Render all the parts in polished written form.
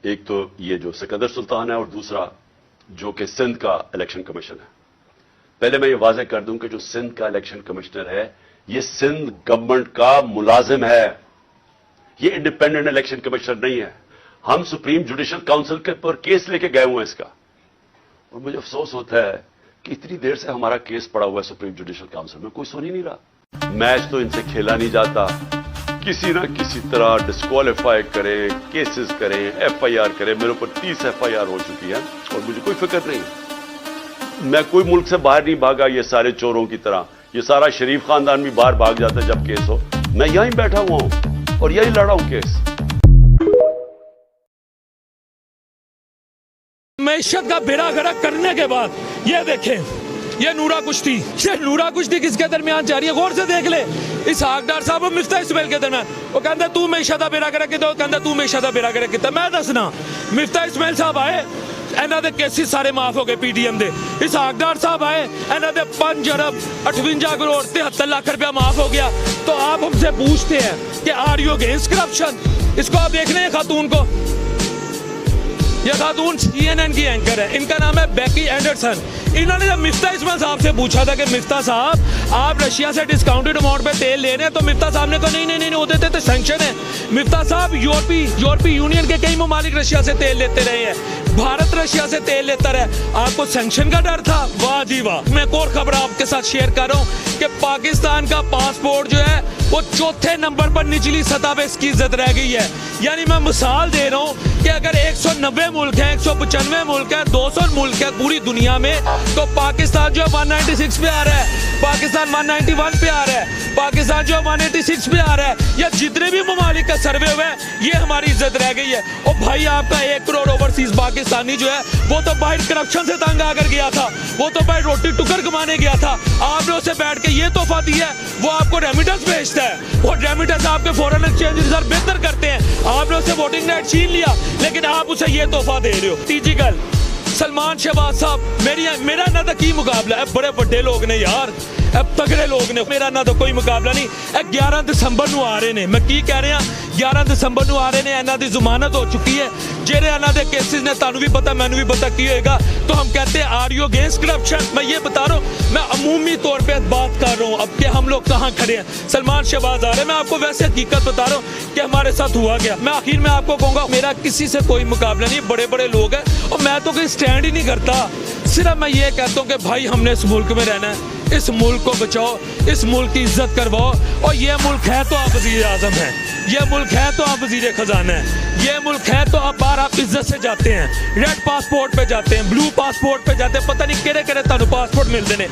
एक तो ये जो सिकंदर सुल्तान है और दूसरा जो कि सिंध का इलेक्शन कमीशन है। पहले मैं ये वाज़ेह कर दूं कि जो सिंध का इलेक्शन कमिश्नर है ये सिंध गवर्नमेंट का मुलाजिम है, ये इंडिपेंडेंट इलेक्शन कमिश्नर नहीं है। हम सुप्रीम जुडिशियल काउंसिल के पर केस लेके गए हुए हैं इसका, और मुझे अफसोस होता है कि इतनी देर से हमारा केस पड़ा हुआ है सुप्रीम जुडिशियल काउंसिल में, कोई सुन ही नहीं रहा। मैच तो इनसे खेला नहीं जाता, किसी ना किसी तरह डिस्क्वालीफाई करें, केसेस करें, एफआईआर करें। मेरे ऊपर 30 एफआईआर हो चुकी है और मुझे कोई फिक्र नहीं है। मैं कोई मुल्क से बाहर नहीं भागा ये सारे चोरों की तरह। ये सारा शरीफ खानदान भी बाहर भाग जाता है जब केस हो। मैं यहीं बैठा हुआ हूं और यहीं लड़ा हूं केस। मैशत का बेड़ा गर्क करने के बाद ये देखें, ये नूरा कुश्ती किसके दरमियान जा रही है, गौर से देख ले। इस हाकदार साहब और मिफ्ता इस्माइल के दरमियान। वो कहता तू मैशत का बेड़ा गर्क किया, कहता तू मैशत का बेड़ा गर्क किया। मैं दसना मिफ्ता इस्माइल साहब आए, इन्हों के केसेस सारे माफ हो गए पीटीएम के। इस हाकदार साहब आए, इन्हों के 5 अरब 58 करोड़ 73 लाख रुपया माफ हो गया। तो आप हमसे पूछते हैं कि आर यू अगेंस्ट करप्शन? इसको आप देख रहे हैं खातून को, यह खातून CNN की एंकर है, इनका नाम है बेकी एंडरसन। इन्होंने जब मिफ्ता इस्माइल साहब से पूछा था कि मिफ्ता साहब आप रशिया से डिस्काउंटेड अमाउंट पे तेल ले रहे हैं, तो मिफ्ता साहब ने कहा नहीं वो देते तो सैंक्शन है। मिफ्ता साहब यूरोपीय यूनियन के कई ममालिक रशिया से तेल लेते रहे हैं, भारत रशिया से तेल लेता रहा, आपको सैंक्शन का डर था? वाह जी वाह। मैं एक और खबर आपके साथ शेयर कर रहा हूँ कि पाकिस्तान का पासपोर्ट जो है वो 4थे नंबर पर निचली सतह पे इसकी इज्जत रह गई है। यानी मैं मिसाल दे रहा हूँ कि अगर 190 मुल्क हैं, 195 मुल्क हैं, 200 मुल्क हैं पूरी दुनिया में, तो पाकिस्तान जो है 196 पे आ रहा है, पाकिस्तान 191 पे आ रहा है, पाकिस्तान जो है 186 पे आ रहा है। या जितने भी ममालिक का सर्वे हुआ है ये हमारी इज्जत रह गई है। और भाई आपका 1 करोड़ ओवरसीज पाकिस्तानी जो है वो तो बाहर करप्शन से तंग आकर गया था, वो तो बाहर रोटी टुकर कमाने गया था। आपने उसे बैठ के ये तोहफा दिया है, वो आपको रेमिटेंस भेजता है, वो रेमिटेंस आपके फॉरेन एक्सचेंज रिजर्व बेहतर करते हैं। आपने उसे वोटिंग राइट छीन लिया, लेकिन आप उसे ये तोहफा दे रहे हो। तीसरी गल, सलमान शहबाज साहब, मेरा ना तो की मुकाबला है, बड़े बड़े लोग ने यार, अब तगड़े लोग ने, मेरा ना तो कोई मुकाबला नहीं। 11 दिसंबर ਨੂੰ आ रहे ने, मैं की कह रहा 11 दिसंबर ਨੂੰ आ रहे ने, इन्हों की जमानत हो चुकी है। जेरे इन्हों के केसेस ने तुहानू भी पता मैनू भी पता की होएगा। तो हम कहते हैं आर यू अगेंस्ट करप्शन? मैं ये बता रहा हूँ, मैं अमूमी तौर पर बात कर रहा हूँ अब कि हम लोग कहाँ खड़े हैं। सलमान शहबाज आ रहे हैं, मैं आपको वैसे हकीकत बता रहा हूँ कि हमारे साथ हुआ गया। मैं आखिर में आपको कहूँगा मेरा किसी से कोई मुकाबला नहीं, बड़े बड़े लोग हैं और मैं तो कोई स्टैंड ही नहीं करता। सिर्फ मैं ये कहता हूँ कि भाई हमने इस मुल्क में रहना है, इस मुल्क को बचाओ, इस मुल्क की इज्जत करवाओ। और ये मुल्क है तो आप वज़ीर आज़म हैं, ये मुल्क है तो आप वज़ीर ख़जाना है, ये मुल्क है तो आप बाहर आप इज्जत से जाते हैं, रेड पासपोर्ट पे जाते हैं, ब्लू पासपोर्ट पे जाते हैं, पता नहीं केड़े तुहानू पासपोर्ट मिलते हैं,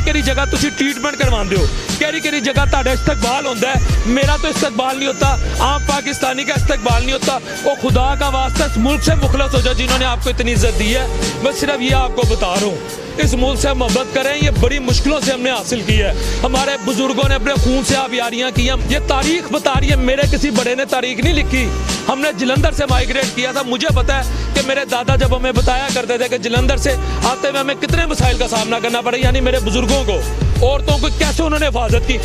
केड़ी जगह तुसी ट्रीटमेंट करवाते हो, केड़ी जगह तुहाडा इस्तकबाल होता है। मेरा तो इस्तकबाल नहीं होता, आम पाकिस्तानी का इस्तकबाल नहीं होता। वो खुदा का वास्ता इस मुल्क से मुखलस हो जाए जिन्होंने आपको इतनी इज्जत दी है। मैं सिर्फ ये आपको बता रहा हूँ, इस मुल्क से मोहब्बत करें, ये बड़ी मुश्किलों से हमने हासिल की है। हमारे बुजुर्गों ने अपने खून से आबियारियां की हैं, ये तारीख बता रही है, मेरे किसी बड़े ने तारीख नहीं लिखी। हमने जलंधर से माइग्रेट किया था, मुझे पता है कि मेरे दादा जब हमें बताया करते थे कि जलंधर से आते हुए हमें कितने मसाइल का सामना करना पड़ा, यानी मेरे बुजुर्गों को, औरतों को कैसे उन्होंने हिफाजत की।